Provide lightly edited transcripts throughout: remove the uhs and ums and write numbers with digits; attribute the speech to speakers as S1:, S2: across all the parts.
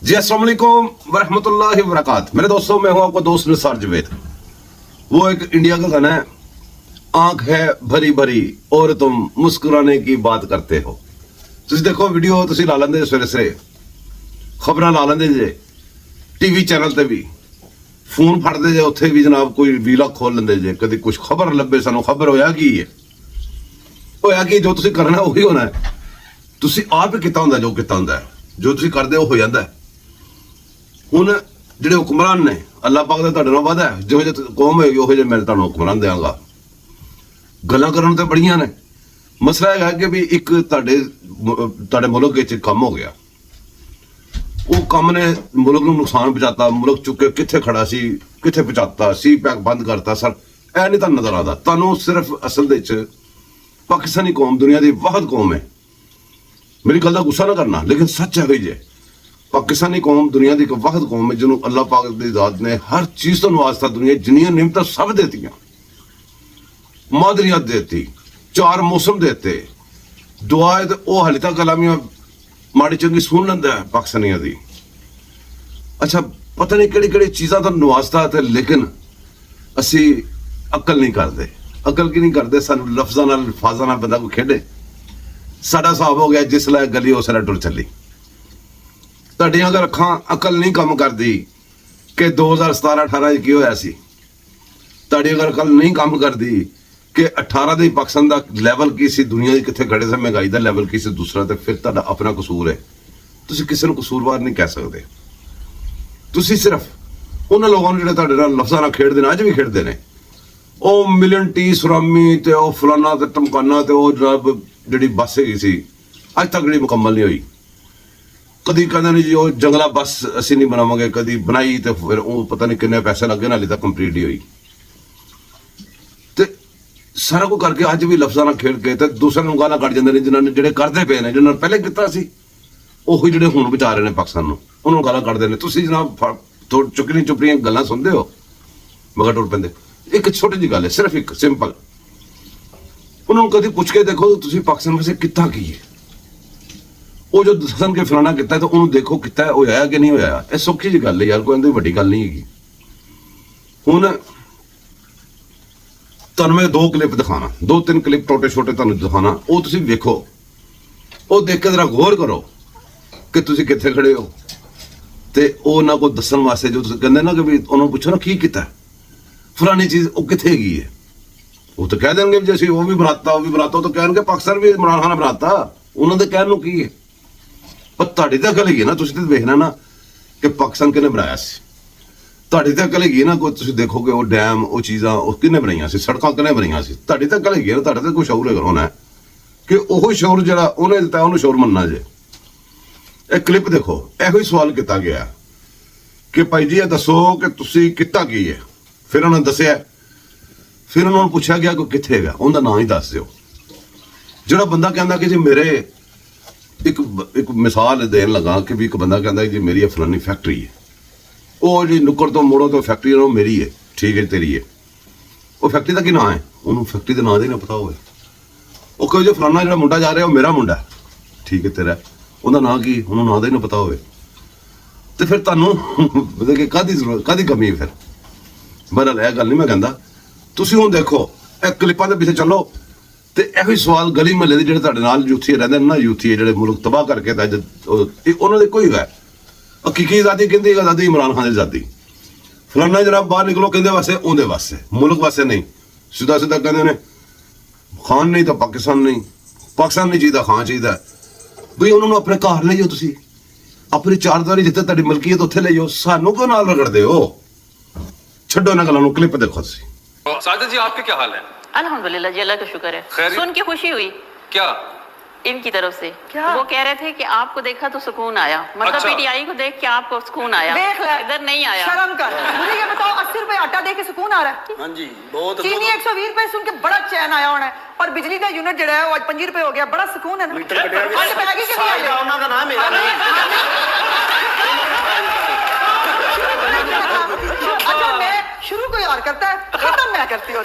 S1: जी अस्सलाम वालेकुम वरहमतुल्लाहि वबरकात। मेरे दोस्तों, मैं हूं आपका दोस्त निसार जवेद। वो एक इंडिया का गाना है, आंख है भरी भरी और तुम मुस्कुराने की बात करते हो। तुम देखो वीडियो, तुम ला लेंगे सवेरे सवेरे खबर ला लेंगे जे टीवी चैनल ते भी, फोन फटते जे उत्थे भी जनाब कोई वीला खोल लेंगे जे, कभी कुछ खबर लभे सानू खबर होया की है, होया कि जो तुम करना उही होना है। तुम आप ही किता हुंदा, जो किता हुंदा है, जो तुम करते हो जाता है। ਹੁਣ ਜਿਹੜੇ ਹੁਕਮਰਾਨ ਨੇ, ਅੱਲਾਹ ਪਾਕ ਦਾ ਤੁਹਾਡੇ ਨਾਲ ਵਾਅਦਾ ਹੈ, ਜਿਹੋ ਜਿਹੀ ਕੌਮ ਹੋਏਗੀ ਉਹੋ ਜਿਹੇ ਮੈਂ ਤੁਹਾਨੂੰ ਹੁਕਮਰਾਨ ਦਿਆਂਗਾ। ਗੱਲਾਂ ਕਰਨ ਤੇ ਬੜੀਆਂ ਨੇ, ਮਸਲਾ ਇਹ ਹੈ ਕਿ ਵੀ ਇੱਕ ਤੁਹਾਡੇ ਮੁਲਕ ਵਿੱਚ ਕੰਮ ਹੋ ਗਿਆ, ਉਹ ਕੰਮ ਨੇ ਮੁਲਕ ਨੂੰ ਨੁਕਸਾਨ ਪਹੁੰਚਾਤਾ, ਮੁਲਕ ਚੁੱਕੇ ਕਿੱਥੇ ਖੜਾ ਸੀ ਕਿੱਥੇ ਪਹੁੰਚਾਤਾ, ਸੀ ਪੈਕ ਬੰਦ ਕਰਤਾ। ਸਰ ਇਹ ਨਹੀਂ ਤੁਹਾਨੂੰ ਨਜ਼ਰ ਆਉਂਦਾ, ਤੁਹਾਨੂੰ ਸਿਰਫ ਅਸਲ ਦੇ ਵਿੱਚ ਪਾਕਿਸਤਾਨੀ ਕੌਮ ਦੁਨੀਆ ਦੀ ਵਾਹਿਦ ਕੌਮ ਹੈ। ਮੇਰੀ ਗੱਲ ਦਾ ਗੁੱਸਾ ਨਾ ਕਰਨਾ, ਲੇਕਿਨ ਸੱਚ ਹੈ ਬਈ ਜੇ पाकिस्तानी कौम दुनिया की एक वाहिद कौम है जिन्होंने अल्लाह पाक की ज़ात ने हर चीज़ तो नवाजता, दुनिया जिन्नियां नियमत सब देतियां, मादरियात देती, 4 मौसम देते, दुआए तो वह हाले तक कलामियां माड़ी चंगी सुन लेंदा है पाकिस्तानियों की। अच्छा, पता नहीं किहड़ी किहड़ी चीज़ां तो नवाजता है, लेकिन असी अकल नहीं करते। अकल की नहीं करते, सानू लफ्ज़ां नाल अल्फाज़ां नाल बंदा कोई खेडे। साडा हिसाब हो गया जिसलै गली उस टुर चली। ਤੁਹਾਡੀਆਂ ਅਗਰ ਅੱਖਾਂ ਅਕਲ ਨਹੀਂ ਕੰਮ ਕਰਦੀ ਕਿ 2017-18 ਚ ਕੀ ਹੋਇਆ ਸੀ, ਤੁਹਾਡੀ ਅਗਰ ਅਕਲ ਨਹੀਂ ਕੰਮ ਕਰਦੀ ਕਿ 18 ਦੇ ਪਾਕਿਸਤਾਨ ਦਾ ਲੈਵਲ ਕੀ ਸੀ, ਦੁਨੀਆ ਦੇ ਕਿੱਥੇ ਖੜੇ ਸੀ, ਮਹਿੰਗਾਈ ਦਾ ਲੈਵਲ ਕੀ ਸੀ ਦੂਸਰਾ, ਤੇ ਫਿਰ ਤੁਹਾਡਾ ਆਪਣਾ ਕਸੂਰ ਹੈ। ਤੁਸੀਂ ਕਿਸੇ ਨੂੰ ਕਸੂਰਵਾਰ ਨਹੀਂ ਕਹਿ ਸਕਦੇ। ਤੁਸੀਂ ਸਿਰਫ ਉਹਨਾਂ ਲੋਕਾਂ ਨੂੰ ਜਿਹੜੇ ਤੁਹਾਡੇ ਨਾਲ ਲਫ਼ਜ਼ਾਂ ਨਾਲ ਖੇਡਦੇ ਨੇ, ਅੱਜ ਵੀ ਖੇਡਦੇ ਨੇ, ਉਹ ਮਿਲਨ ਟੀ ਸੁਰਾਮੀ ਤੇ ਉਹ ਫਲਾਨਾ ਤੇ ਟਮਕਾਨਾ ਤੇ ਉਹ ਜਨਾਬ ਜਿਹੜੀ ਬੱਸ ਹੈਗੀ ਸੀ ਅੱਜ ਤੱਕ ਜਿਹੜੀ ਮੁਕੰਮਲ ਨਹੀਂ ਹੋਈ। कभी कहते नहीं जी वो जंगला बस असी नहीं बनावे, कभी बनाई तो फिर वो पता नहीं किन्ने पैसे लगे ना, हाले तक कंप्लीट नहीं हुई। तो सारा कुछ करके अज भी लफ्ज़ां नाल खेड के ते दूसरे नूं गालां कढ जांदे ने, जिन्होंने जिहड़े करदे पे ने, जिन्होंने पहले कीता सी ਉਹੀ ਜਿਹੜੇ ਹੁਣ ਬਚਾ ਰਹੇ ਨੇ ਪਾਕਿਸਤਾਨ ਨੂੰ, ਉਹਨਾਂ ਨੂੰ ਗਾਲਾਂ ਕੱਢਦੇ ਨੇ। ਤੁਸੀਂ ਜਨਾਬ ਚੁੱਕਣੀ ਚੁੱਪੜੀਆਂ ਗੱਲਾਂ ਸੁਣਦੇ ਹੋ, ਮਗਰ ਟੁਰ ਪੈਂਦੇ। ਇੱਕ ਛੋਟੀ ਜਿਹੀ ਗੱਲ ਹੈ, ਸਿਰਫ ਇੱਕ ਸਿੰਪਲ, ਉਹਨਾਂ ਨੂੰ ਕਦੀ ਪੁੱਛ ਕੇ ਦੇਖੋ ਤੁਸੀਂ ਪਾਕਿਸਤਾਨ ਵਾਸਤੇ ਕੀਤਾ ਕੀ ਹੈ। ਉਹ ਜੋ ਦੱਸਣ ਕੇ ਫਲਾਣਾ ਕੀਤਾ ਤਾਂ ਉਹਨੂੰ ਦੇਖੋ ਕੀਤਾ ਹੋਇਆ ਕਿ ਨਹੀਂ ਹੋਇਆ। ਇਹ ਸੌਖੀ ਜਿਹੀ ਗੱਲ ਹੈ ਯਾਰ, ਕੋਈ ਇਹਦੀ ਵੱਡੀ ਗੱਲ ਨਹੀਂ ਹੈਗੀ। ਹੁਣ ਤੁਹਾਨੂੰ ਮੈਂ 2 ਕਲਿੱਪ ਦਿਖਾਣਾ, 2-3 ਕਲਿੱਪ ਛੋਟੇ ਛੋਟੇ ਤੁਹਾਨੂੰ ਦਿਖਾਣਾ, ਉਹ ਤੁਸੀਂ ਵੇਖੋ, ਉਹ ਦੇਖ ਕੇ ਜ਼ਰਾ ਗੌਰ ਕਰੋ ਕਿ ਤੁਸੀਂ ਕਿੱਥੇ ਖੜੇ ਹੋ। ਤੇ ਉਹ ਨਾ ਕੋਈ ਦੱਸਣ ਵਾਸਤੇ ਜੋ ਤੁਸੀਂ ਕਹਿੰਦੇ ਨਾ ਕਿ ਵੀ ਉਹਨੂੰ ਪੁੱਛੋ ਨਾ ਕੀ ਕੀਤਾ ਫਲਾਣੀ ਚੀਜ਼, ਉਹ ਕਿੱਥੇ ਹੈਗੀ ਹੈ, ਉਹ ਤਾਂ ਕਹਿ ਦੇਣਗੇ ਜੇ ਅਸੀਂ ਉਹ ਵੀ ਬਣਾਤਾ ਉਹ ਵੀ ਬਣਾਤਾ। ਉਹ ਤਾਂ ਕਹਿਣਗੇ ਪਾਕਿਸਤਾਨ ਵੀ ਇਮਰਾਨ ਖਾਨ ਨੇ ਬਣਾਤਾ, ਉਹਨਾਂ ਦੇ ਕਹਿਣ ਨੂੰ ਕੀ ਹੈ। ਪਰ ਤੁਹਾਡੀ ਤਾਂ ਅਕਲ ਹੈਗੀ ਨਾ, ਤੁਸੀਂ ਤਾਂ ਵੇਖਣਾ ਨਾ ਕਿ ਪਾਕਿਸਤਾਨ ਕਿਹਨੇ ਬਣਾਇਆ ਸੀ। ਤੁਹਾਡੀ ਤਾਂ ਅਕਲ ਹੈਗੀ ਨਾ, ਕੋਈ ਤੁਸੀਂ ਦੇਖੋਗੇ ਉਹ ਡੈਮ ਉਹ ਚੀਜ਼ਾਂ ਉਹ ਕਿਹਨੇ ਬਣਾਈਆਂ ਸੀ, ਸੜਕਾਂ ਕਿਹਨੇ ਬਣਾਈਆਂ ਸੀ। ਤੁਹਾਡੀ ਤਾਂ ਅਕਲ ਹੈਗੀ ਨਾ, ਤੁਹਾਡੇ ਤਾਂ ਕੋਈ ਸ਼ੌਰ ਹੋਣਾ ਹੈ ਕਿ ਉਹ ਸ਼ੌਰ ਜਿਹੜਾ ਉਹਨੇ ਦਿੱਤਾ ਉਹਨੂੰ ਸ਼ੌਰ ਮੰਨਣਾ ਜੇ। ਇਹ ਕਲਿੱਪ ਦੇਖੋ, ਇਹੋ ਹੀ ਸਵਾਲ ਕੀਤਾ ਗਿਆ ਕਿ ਭਾਈ ਜੀ ਇਹ ਦੱਸੋ ਕਿ ਤੁਸੀਂ ਕੀਤਾ ਕੀ ਹੈ। ਫਿਰ ਉਹਨਾਂ ਨੇ ਦੱਸਿਆ, ਫਿਰ ਉਹਨਾਂ ਨੂੰ ਪੁੱਛਿਆ ਗਿਆ ਕਿ ਕਿੱਥੇ ਹੈਗਾ, ਉਹਦਾ ਨਾਂ ਹੀ ਦੱਸ ਦਿਓ। ਜਿਹੜਾ ਬੰਦਾ ਕਹਿੰਦਾ ਕਿ ਜੀ ਮੇਰੇ ਇੱਕ ਮਿਸਾਲ ਦੇਣ ਲੱਗਾ ਕਿ ਵੀ ਇੱਕ ਬੰਦਾ ਕਹਿੰਦਾ ਜੀ ਮੇਰੀ ਇਹ ਫਲਾਨੀ ਫੈਕਟਰੀ ਹੈ, ਉਹ ਜੀ ਨੁੱਕਰ ਤੋਂ ਮੋੜੋ ਤੋਂ ਫੈਕਟਰੀ ਉਹ ਮੇਰੀ ਹੈ, ਠੀਕ ਹੈ ਤੇਰੀ ਹੈ। ਉਹ ਫੈਕਟਰੀ ਦਾ ਕੀ ਨਾਂ ਹੈ, ਉਹਨੂੰ ਫੈਕਟਰੀ ਦੇ ਨਾਂ ਦਾ ਹੀ ਨਾ ਪਤਾ ਹੋਵੇ। ਉਹ ਕਹੇ ਜੋ ਫਲਾਨਾ ਜਿਹੜਾ ਮੁੰਡਾ ਜਾ ਰਿਹਾ ਉਹ ਮੇਰਾ ਮੁੰਡਾ, ਠੀਕ ਹੈ ਤੇਰਾ, ਉਹਦਾ ਨਾਂ ਕੀ, ਉਹਨੂੰ ਨਾਂ ਦਾ ਹੀ ਨਾ ਪਤਾ ਹੋਵੇ। ਤੇ ਫਿਰ ਤੁਹਾਨੂੰ ਮਤਲਬ ਕਿ ਕਾਹਦੀ ਜ਼ਰੂਰਤ, ਕਾਹਦੀ ਕਮੀ ਹੈ ਫਿਰ। ਬਹਰਹਾਲ ਇਹ ਗੱਲ ਨਹੀਂ ਮੈਂ ਕਹਿੰਦਾ, ਤੁਸੀਂ ਹੁਣ ਦੇਖੋ ਇਹ ਕਲਿੱਪਾਂ ਦੇ ਪਿੱਛੇ ਚੱਲੋ। ਤੇ ਇਹੋ ਹੀ ਸਵਾਲ ਗਲੀ ਮਹੱਲੇ ਦੇ ਜਿਹੜੇ ਤੁਹਾਡੇ ਨਾਲ ਯੂਥੀ ਰਹਿੰਦੇ ਨੇ ਨਾ, ਯੂਥੀ ਜਿਹੜੇ ਮੁਲਕ ਤਬਾਹ ਕਰਕੇ ਤਾਂ ਉਹਨਾਂ ਦੇ ਕੋਈ ਹੈ ਹਕੀਕੀ ਆਜ਼ਾਦੀ, ਕਹਿੰਦੀ ਆਜ਼ਾਦੀ ਇਮਰਾਨ ਖਾਨ ਦੀ ਆਜ਼ਾਦੀ, ਫਲਾਨਾ ਜਨਾਬ ਬਾਹਰ ਨਿਕਲੋ ਕਹਿੰਦੇ ਵਾਸਤੇ, ਉਹਦੇ ਵਾਸਤੇ, ਮੁਲਕ ਵਾਸਤੇ ਨਹੀਂ। ਸਿੱਧਾ ਸਿੱਧਾ ਕਹਿੰਦੇ ਨੇ ਖਾਨ ਨਹੀਂ ਤਾਂ ਪਾਕਿਸਤਾਨ ਨਹੀਂ, ਪਾਕਿਸਤਾਨ ਨਹੀਂ ਚਾਹੀਦਾ ਖਾਨ ਚਾਹੀਦਾ। ਬਈ ਉਹਨਾਂ ਨੂੰ ਆਪਣੇ ਘਰ ਲੈ ਜਾਓ, ਤੁਸੀਂ ਆਪਣੀ ਚਾਰਦੀਵਾਰੀ ਜਿੱਥੇ ਤੁਹਾਡੀ ਮਲਕੀਅਤ ਉੱਥੇ ਲੈ ਜਾਓ, ਸਾਨੂੰ ਕਿਉਂ ਨਾਲ ਰਗੜਦੇ ਹੋ। ਛੱਡੋ ਇਹਨਾਂ ਗੱਲਾਂ ਨੂੰ, ਕਲਿੱਪ ਦੇਖੋ ਤੁਸੀਂ।
S2: साजिद जी आपके क्या हाल है?
S3: अल्हम्दुलिल्लाह जी, अल्लाह का शुक्र है। सुन के खुशी हुई
S2: क्या
S3: इनकी तरफ से, क्या वो कह रहे थे कि आपको देखा तो सुकून आया, मतलब
S2: अच्छा।
S3: पीटीआई को देख के आपको सुकून आया,
S4: देख ले,
S3: इधर नहीं आया।
S4: शर्म कर। मुझे ये बताओ 80 रुपए आटा दे के सुकून आ रहा है?
S5: हाँ जी, बहुत
S4: चीनी 120 रुपए सुन के बड़ा चैन आया होना है, और बिजली का यूनिट जो है वो आज 5 रुपए हो गया, बड़ा सुकून है ना।
S5: मीटर कटिया भी
S4: आज पैगी कि नहीं आई?
S5: ਉਹਨਾਂ ਦਾ ਨਾਮ ਮੇਰਾ
S4: अच्छा, मैं शुरू कोई और करता है, खत्म मैं करती हूँ।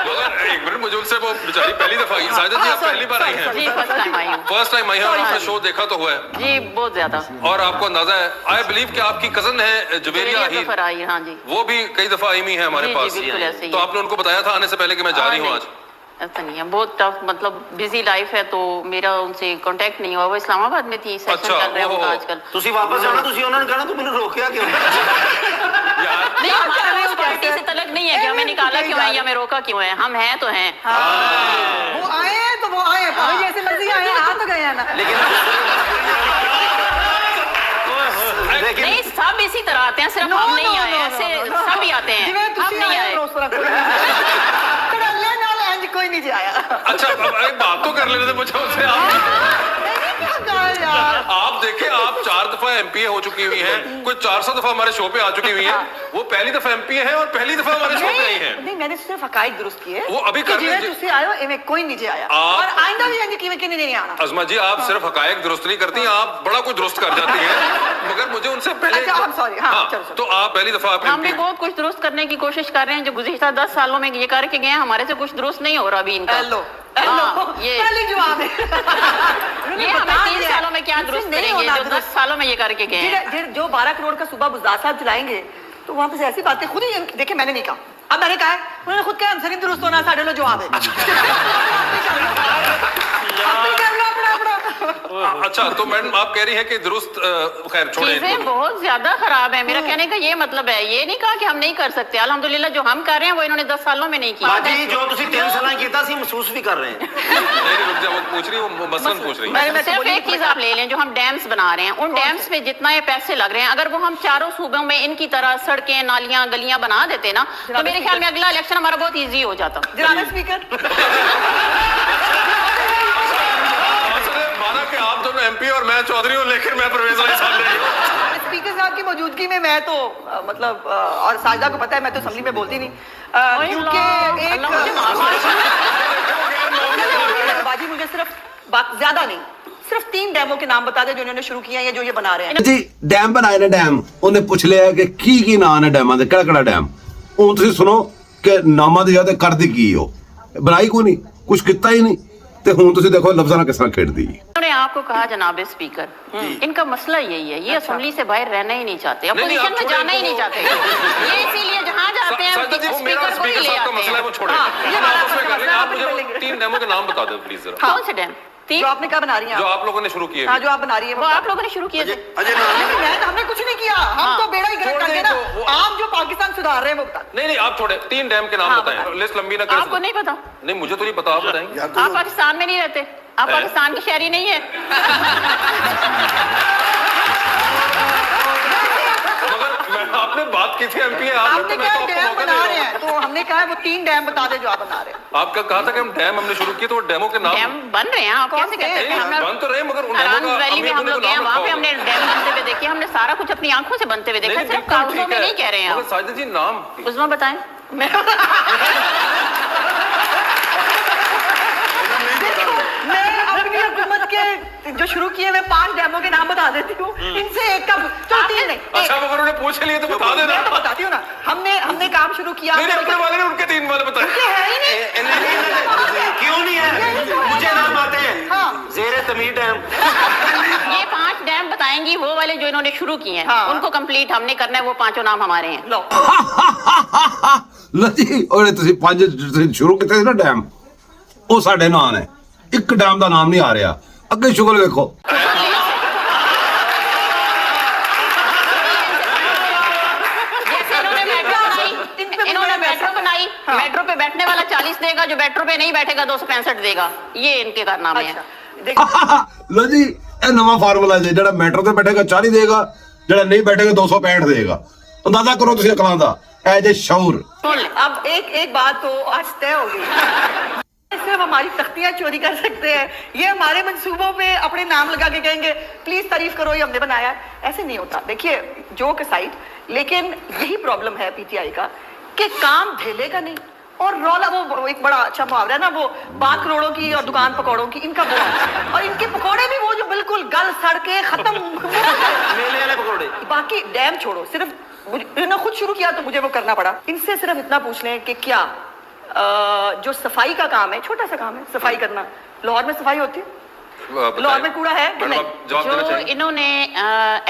S2: मगर एक मिनट, मुझे उनसे वो बेचारी पहली दफा आई। साजिद जी आप पहली बार आई हैं?
S3: जी फर्स्ट टाइम आई हूँ।
S2: फर्स्ट टाइम आई हैं और आपने शो देखा तो हुआ है
S3: जी बहुत ज्यादा।
S2: और आपको अंदाजा है, आई बिलीव कि आपकी कजन है जुबेरिया
S3: जफर
S2: अहीर,
S3: आई, हाँ जी।
S2: वो भी कई दफा आई हुई है हमारे
S3: जी,
S2: पास।
S3: जी, बिल्कुल ऐसे ही
S2: तो
S3: है।
S2: आपने उनको बताया था आने से पहले कि मैं जा रही हूँ
S3: नहीं,
S2: आज?
S3: ऐसा नहीं है, बहुत टफ, मतलब बिजी लाइफ है तो मेरा उनसे कांटेक्ट नहीं हुआ। वो इस्लामाबाद में थी, सेशन
S2: अच्छा,
S3: चल रहा है
S2: ओहो।
S3: उनका आजकल।
S5: ਤੁਸੀਂ ਵਾਪਸ ਜਾਣਾ, ਤੁਸੀਂ ਉਹਨਾਂ ਨੂੰ ਕਹਿਣਾ ਤੂੰ ਮੈਨੂੰ ਰੋਕਿਆ ਕਿਉਂ?
S2: यार
S3: नहीं, हमारा उस पार्टी से तलक नहीं है कि हमें निकाला क्यों है या हमें रोका क्यों है, हम हैं तो हैं।
S4: वो आए हैं तो वो आए हैं, भाभी जैसे मर्जी आए हैं, आ तो गए हैं ना।
S5: लेकिन
S3: नहीं, सब इसी तरह आते हैं, सिर्फ हम नहीं आए, ऐसे सब ही आते हैं,
S4: ਜਿਵੇਂ
S3: हम
S4: ਤੁਸੀਂ
S3: नहीं
S4: ਆਏ
S3: आए।
S4: ਹੋ, ਉਸ ਤਰ੍ਹਾਂ ਕੋਈ ਨਹੀਂ। ਧੜੱਲੇ ਨਾਲ ਇੰਜ ਕੋਈ ਨਹੀਂ ਜੀ ਆਇਆ।
S2: अच्छा अब एक बात तो कर लेने दे मुझे उनसे। आप
S4: नहीं, क्या कहा यार।
S2: आप देखें, आप 4 दफा एमपीए हो चुकी हुई हैं, कोई 400 दफा हमारे शो पे आ चुकी हुई हैं, वो पहली दफा एमपीए हैं और पहली दफा हमारे शो पे आई हैं।
S4: नहीं, मैंने सिर्फ हकायक दुरुस्त किए।
S2: वो अभी कर
S4: जिवें
S2: लीजिए।
S4: तुसी आए हो इवें कोई नहीं जी आया।
S2: आप-
S4: और आइंदा भी इंज किवें किन्ने नहीं आना।
S2: अजमा जी आप सिर्फ हकायक दुरुस्त नहीं करती, आप बड़ा कुछ दुरुस्त कर जाती हैं, मगर मुझे उनसे पहले
S4: अच्छा, I'm sorry, हाँ, चलो, चलो।
S2: तो आप पहली दफा आप
S3: हम भी बहुत कुछ दुरुस्त करने की कोशिश कर रहे हैं, जो गुज़िश्ता 10 सालों में ये करके गए हैं, हमारे से कुछ दुरुस्त नहीं हो रहा अभी इनका।
S4: हेलो
S3: हाँ, ये
S4: पहली जवाब है।
S3: ये हमें 3 सालों में क्या दुरुस्त करेंगे जो 10 सालों में ये करके गए हैं।
S4: जो 12 करोड़ का सुबह बुज़दार साहब चलाएंगे तो वहां पे से ऐसी बातें खुद ही देखे, मैंने नहीं कहा, अब मैंने कहा है, उन्होंने खुद कहा हमसे नहीं दुरुस्त होना, साढ़े लो जवाब है। अपनी कर लो अपना अपना।
S2: अच्छा तो मैडम आप कह रही हैं कि दुरुस्त खैर छोड़ें
S3: चीजें
S2: इनको।
S3: बहुत ज्यादा खराब है, मेरा कहने का ये मतलब है, ये नहीं कहा कि हम नहीं कर सकते। अल्हम्दुलिल्लाह जो हम कर रहे हैं वो इन्होंने 10 सालों में नहीं किया।
S5: ਬਾਜੀ ਜੋ ਤੁਸੀਂ 3 ਸਾਲਾਂ ਕੀਤਾ ਸੀ ਮਹਿਸੂਸ ਵੀ ਕਰ ਰਹੇ ਹਾਂ।
S2: नहीं रुक जा, वो पूछ रही वो मसलन पूछ रही है।
S4: मैं तो
S3: सिर्फ
S4: बोली
S3: एक चीज आप ले लें, जो हम डैम्स बना रहे हैं, उन डैम्स पे जितना ये पैसे लग रहे हैं, अगर वो हम चारों सूबों में इनकी तरह सड़कें, नालियां, गलियां बना देते ना, तो मेरे ख्याल में अगला इलेक्शन हमारा बहुत इजी हो जाता।
S4: जनाब स्पीकर,
S2: माना कि आप दोनों एमपी और मैं चौधरी हूँ, लेकिन मैं परवेज अली साहब नहीं हूँ।
S4: स्पीकर साहब की मौजूदगी में मैं तो मतलब और साजदा को पता है मैं तो असेंबली में बोलती नहीं, क्योंकि
S3: अल्लाह मुझे माफ
S4: एक बाजी मुझे सिर्फ ज्यादा नहीं, सिर्फ 3 डैमों के नाम बता दे जो इन्होंने शुरू किया है या जो ये बना रहे हैं।
S1: ਜੀ ਡੈਮ ਬਣਾਏ ਨੇ ਡੈਮ, ਉਹਨੇ ਪੁੱਛ ਲਿਆ ਕਿ ਕੀ ਨਾਂ ਨੇ ਡੈਮਾਂ ਦੇ, ਕਿਹੜਾ ਕਿਹੜਾ ਡੈਮ। ਹੁਣ ਤੁਸੀਂ ਸੁਣੋ ਕਿ ਨਾਮਾਂ ਦੀ ਯਾਦ ਕਰਦੀ ਕੀ ਉਹ, ਬਣਾਈ ਕੋਈ ਨਹੀਂ, ਕੁਝ ਕੀਤਾ ਹੀ ਨਹੀਂ, ਤੇ ਹੁਣ ਤੁਸੀਂ ਦੇਖੋ ਲਫ਼ਜ਼ਾਂ ਨਾਲ ਕਿਸ ਤਰ੍ਹਾਂ ਖੇਡਦੀ।
S3: उन्होंने आपको कहा जनाब स्पीकर, इनका मसला यही है, ये असेंबली से बाहर रहना ही नहीं चाहते,
S2: नहीं,
S3: अपोजिशन
S2: आप
S3: में
S2: छोड़ें
S3: जाना ही नहीं
S2: इनको।
S3: चाहते। ये इसीलिए जहाँ जाते हैं
S2: साजिद जी, वो मेरा
S3: स्पीकर को ही
S2: स्पीकर
S3: ले
S2: साहब का
S3: आते
S2: मसला है, वो
S3: हैं।
S2: छोड़ें।
S4: हाँ, ये
S2: आप
S4: बड़ा
S2: उसमें कर लेंगे, आप
S4: मसला है,
S2: मुझे
S4: आप
S2: 3 डेमो के नाम बता दो प्लीज जरा,
S3: कौन से डैम?
S4: जो आपने क्या बना रही हैं
S2: जो
S4: आप?
S2: आप लोगों ने शुरू किए
S4: हाँ,
S2: अभी।
S4: जो आप बना रही है
S3: वो आप लोगों ने शुरू किए थे।
S5: ਅਜੇ ਨਾਮ
S4: नहीं, हमने कुछ नहीं किया, हम
S3: हाँ।
S4: तो बेड़ा ही गर्क
S2: छोड़
S4: करके
S2: दें
S4: ना,
S2: तो वो-
S4: आप जो पाकिस्तान सुधार रहे हैं वो बता।
S2: नहीं नहीं आप छोड़े, 3 डैम के नाम
S3: हाँ,
S2: बताएं,
S3: बताएं।
S2: लिस्ट लंबी ना करें।
S3: आपको नहीं पता?
S2: नहीं मुझे तो नहीं पता, आप बताएंगे।
S3: आप पाकिस्तान में नहीं रहते, आप पाकिस्तान की शहरी नहीं है।
S2: मगर मैं आपने बात की थी एमपी है,
S4: आपने कहा डैम बना रहे हैं, तो हमने कहा है वो 3 डैम बता दे जो आप बना रहे हैं।
S2: आपका कहा था कि हम डैम हमने शुरू किए, तो वो डैमों के नाम
S3: डैम बन रहे हैं, आप
S4: कौन
S3: कैसे
S4: से?
S3: कहते हैं?
S2: नहीं,
S3: हमने
S2: बन तो रहे, मगर उन डैमों
S3: अरान
S2: का
S3: वैली में
S2: अमीर
S3: हम
S2: ने
S3: लोग
S2: तो
S3: गए,
S2: नाम
S3: वहाँ पे
S2: रखा
S3: हमने डैम बनते हुए देखे, हमने सारा कुछ अपनी आंखों से बनते हुए देखा,
S2: नहीं,
S3: सिर्फ
S2: बिल्कुल
S3: कागजों
S2: ठीक
S3: में
S2: है।
S3: नहीं कह रहे हैं
S2: मगर
S3: आप।
S2: साजिद जी नाम
S3: उस्मा बताएं।
S4: मैं अपनी हुकूमत के जो शुरू किए हुए 5 डैमों के नाम बता देती हूँ, इनसे एक का चलो 3 नहीं,
S2: अच्छा मगर उन्होंने पूछ लिए तो बता देना।
S4: मैं तो बताती हूँ ना, हमने काम शुरू किया।
S2: नहीं अपने वाले ने उनके 3 वाले बताए।
S4: ये है ही नहीं।
S5: क्यों नहीं है? मुझे नाम आते हैं।
S4: हाँ।
S5: जेरे तमीर डैम।
S3: ये 5 डैम बताएंगी वो वाले जो इन्होंने शुरू किए हैं,
S4: हाँ।
S3: उनको कंप्लीट हमने करना है, वो 5 नाम हमारे हैं।
S4: लो
S1: ਲਓ ਜੀ ਉਹਨੇ ਤੁਸੀਂ 5 ਤੁਸੀਂ ਸ਼ੁਰੂ ਕੀਤੇ ਸੀ ਨਾ ਡੈਮ, ਉਹ ਸਾਡੇ ਨਾਂ ਨੇ, ਇੱਕ ਡੈਮ ਦਾ ਨਾਮ ਨਹੀਂ ਆ ਰਿਹਾ। ਅੱਗੇ ਸ਼ੁਗਰ ਵੇਖੋ।
S3: जैसे इन्होंने मेट्रो बनाई, इन्होंने मेट्रो बनाई, मेट्रो पे बैठने वाला 40 देगा, जो मेट्रो पे नहीं बैठेगा 265 देगा, ये इनके कारनामे हैं।
S1: ਲਓ ਜੀ ਇਹ ਨਵਾਂ ਫਾਰਮੂਲਾ ਜੀ, ਜਿਹੜਾ ਮੈਟਰੋ ਤੇ ਬੈਠੇਗਾ 40 ਦੇਗਾ, ਜਿਹੜਾ ਨਹੀਂ ਬੈਠੇਗਾ 265 ਦੇਗਾ। ਅੰਦਾਜ਼ਾ ਕਰੋ ਤੁਸੀਂ ਅਕਲਾਂ ਦਾ, ਐ ਜੇ ਸ਼ੌਰ।
S3: सुन ले।
S4: अब एक बात तो आज तय हो गई, सिर्फ हमारी तख्तियां चोरी कर सकते हैं, ये हमारे मंसूबों पे अपने नाम लगा के कहेंगे प्लीज तारीफ करो ये हमने बनाया है। ऐसे नहीं होता। देखिए जोक साइड, लेकिन यही प्रॉब्लम है पीटीआई का कि काम ढेलेगा नहीं, और रौला वो एक बड़ा अच्छा मुहावरा है ना, वो 5 करोड़ों की और दुकान पकौड़ों की, इनका वो है। और इनके पकौड़े भी वो जो बिल्कुल गल सड़ के खत्म।
S5: मेले वाले पकौड़े।
S4: बाकी डैम छोड़ो, सिर्फ इन्होंने खुद शुरू किया तो मुझे वो करना पड़ा। इनसे सिर्फ इतना पूछ लें कि क्या जो सफाई का काम है, छोटा सा काम है सफाई करना, लाहौर में सफाई होती है, लाहौर में कूड़ा है कि
S2: मैडम,
S4: नहीं?
S2: आप जवाब देना
S3: जो
S2: चाहिए।
S3: इन्होंने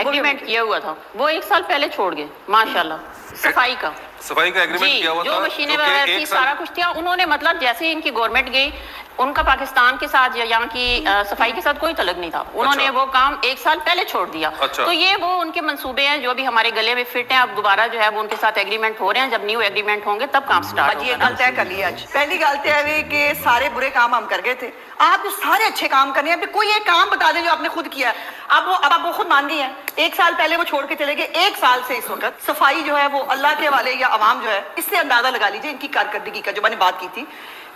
S3: एग्रीमेंट किया हुआ था वो 1 साल पहले छोड़ गए माशाल्लाह सफाई का।
S2: सफाई का एग्रीमेंट
S3: जी,
S2: किया हुआ
S3: जो
S2: था
S3: मशीनें
S2: जो कि
S3: वगैरह थी
S2: एक साल-
S3: सारा कुछ था, उन्होंने मतलब जैसे ही इनकी गवर्नमेंट गई उनका पाकिस्तान के साथ या यहाँ की सफाई के साथ कोई तलक नहीं था, उन्होंने
S2: अच्छा।
S3: वो काम 1 साल पहले छोड़ दिया।
S2: अच्छा।
S3: तो ये वो उनके मंसूबे हैं जो अभी हमारे गले में फिट हैं, अब दोबारा जो है वो उनके साथ एग्रीमेंट हो रहे हैं, जब न्यू एग्रीमेंट होंगे तब काम स्टार्ट
S4: आज ये
S3: होगा।
S4: गल तय कर लिया आज। पहली गल तय है कि सारे बुरे काम हम कर गए थे, आप जो सारे अच्छे काम करने हैं, अभी कोई एक काम बता दें जो आपने खुद किया है। अब आप वो खुद मान गई हैं, 1 साल पहले वो छोड़ के चले गए, 1 साल से इस वक्त सफाई जो है वो अल्लाह के वाले या अवाम जो है, इससे अंदाजा लगा लीजिए इनकी कारकर्दगी का, जो मैंने बात की थी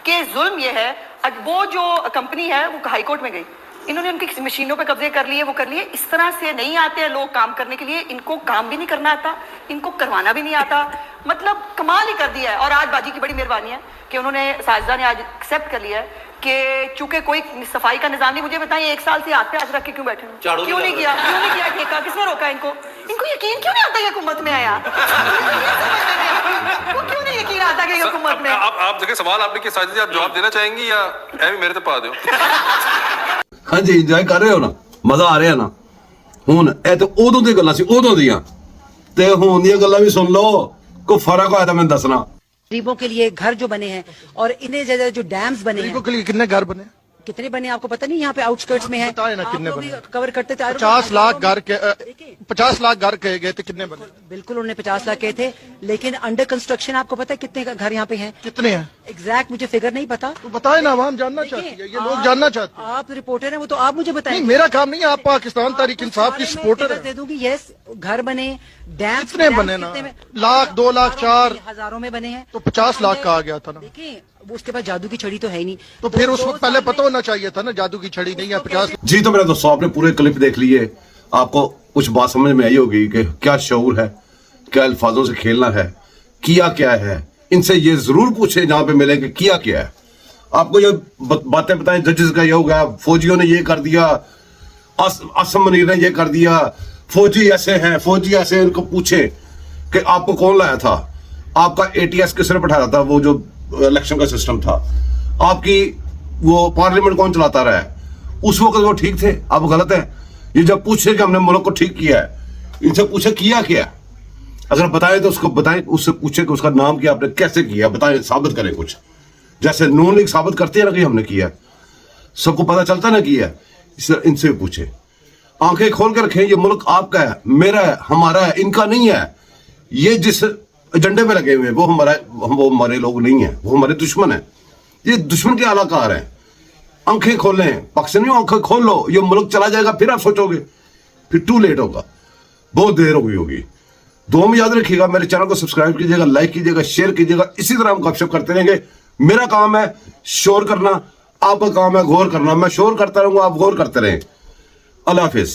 S4: कि जुल्म ये है। अब वो जो कंपनी है वो हाई कोर्ट में गई, इन्होंने उनकी मशीनों पे कब्जे कर लिए, वो कर लिए। इस तरह से नहीं आते हैं लोग काम करने के लिए, इनको काम भी नहीं करना आता, इनको करवाना भी नहीं आता, मतलब कमाल ही कर दिया है। और आज बाजी की बड़ी मेहरबानी है कि उन्होंने साजिदा ने आज एक्सेप्ट कर लिया है कि चूंकि कोई सफाई का निजाम नहीं, मुझे बताइए 1 साल से हाथ पे हाथ रख के क्यों बैठे हैं?
S5: झाड़ू
S4: क्यों नहीं किया? क्यों नहीं किया ठेका? किसने रोका इनको? इनको यकीन क्यों नहीं आता कि हुकूमत में आया? वो क्यों नहीं यकीन आता कि हुकूमत में?
S2: आप देखिए सवाल आपने किया साजिद जी, आप जवाब देना चाहेंगी या ਐਵੇਂ ਮੇਰੇ ਤੇ ਪਾ ਦਿਓ?
S1: हाँ जी इंजॉय कर रहे हो ना, मजा आ ਰਿਹਾ ਨਾ। ਹੁਣ ਇਹ ਤਾਂ ਉਦੋਂ ਦੀ ਗੱਲਾਂ ਸੀ, ਉਦੋਂ ਦੀਆਂ ਤੇ ਹੁਣ ਦੀਆਂ ਗੱਲਾਂ ਵੀ ਸੁਣ ਲਓ, ਕੋਈ ਫਰਕ ਹੋਇਆ ਤਾਂ ਮੈਨੂੰ ਦੱਸਣਾ।
S6: गरीबों के लिए घर जो बने हैं और इन्हें ज्यादा जो डैम्स बने हैं,
S7: गरीबों के लिए कितने घर बने?
S6: कितने बने आपको पता नहीं? यहाँ पे आउटस्कर्ट्स में है,
S7: बताए ना
S6: आप
S7: कितने
S6: लोग
S7: बने।
S6: भी कवर करते थे।
S7: 50 लाख घर के 50 लाख घर कहे गए थे, कितने बने?
S6: बिल्कुल उन्होंने 50 लाख कहे थे, लेकिन अंडर कंस्ट्रक्शन आपको पता है कितने घर यहाँ पे हैं?
S7: कितने हैं?
S6: एग्जैक्ट मुझे फिगर नहीं पता।
S7: तो बताए ना, आवाम जानना चाहती है, ये लोग जानना चाहते हैं।
S6: आप रिपोर्टर हैं, वो तो आप मुझे बताएं।
S7: नहीं, मेरा काम नहीं है, आप पाकिस्तान तहरीक इंसाफ की सपोर्टर
S6: दे
S7: है।
S6: दूंगी। यस, घर बने, डैम
S7: कितने बने ना? लाख, 2 लाख, 4
S6: हजारों में बने हैं।
S7: तो 50 लाख कहा गया था ना।
S6: देखिए उसके पास जादू की छड़ी तो है ही नहीं,
S7: तो फिर उस वक्त पहले पता होना चाहिए था ना, जादू की छड़ी नहीं है 50 लाख।
S1: जी तो मेरे दोस्तों, आपने पूरे क्लिप देख लिए, आपको कुछ बात समझ में आई होगी कि क्या शऊर है, क्या अल्फाजों से खेलना है, किया क्या है। इनसे ये जरूर पूछे जहां पे मिले कि किया क्या है। आपको ये बातें बताएं, जजेस का ये हो गया, फौजियों ने ये कर दिया, असम मनीर ने ये कर दिया, फौजी ऐसे हैं, फौजी ऐसे हैं। इनको पूछे कि आपको कौन लाया था, आपका ATS किसने बैठाया था, वो जो इलेक्शन का सिस्टम था, आपकी वो पार्लियामेंट कौन चलाता रहा है, उस वक्त वो ठीक थे, अब गलत है। ये जब पूछे कि हमने मुल्क को ठीक किया है, इनसे पूछे किया क्या, अगर बताएं तो उसको बताएं, उससे पूछे कि उसका नाम क्या, आपने कैसे किया, बताएं, साबित करें कुछ। जैसे नून लीग साबित करती है ना कि हमने किया, सबको पता चलता ना किया, इनसे पूछे। आंखें खोल कर रखें, ये मुल्क आपका है, मेरा है, हमारा है, इनका नहीं है। ये जिस एजेंडे पे लगे हुए हैं वो हमारे लोग नहीं है, वो हमारे दुश्मन है। ये दुश्मन के आलाकार हैं। आंखें खोलें, पाकिस्तानियों आंखें खोल लो, ये मुल्क चला जाएगा, फिर आप सोचोगे, फिर टू लेट होगा, बहुत देर हो गई होगी। दुआ में याद रखिएगा, मेरे चैनल को सब्सक्राइब कीजिएगा, लाइक कीजिएगा, शेयर कीजिएगा। इसी तरह हम गपशप करते रहेंगे। मेरा काम है शोर करना, आपका काम है गौर करना। मैं शोर करता रहूंगा, आप गौर करते रहें। अल्लाह हाफिज।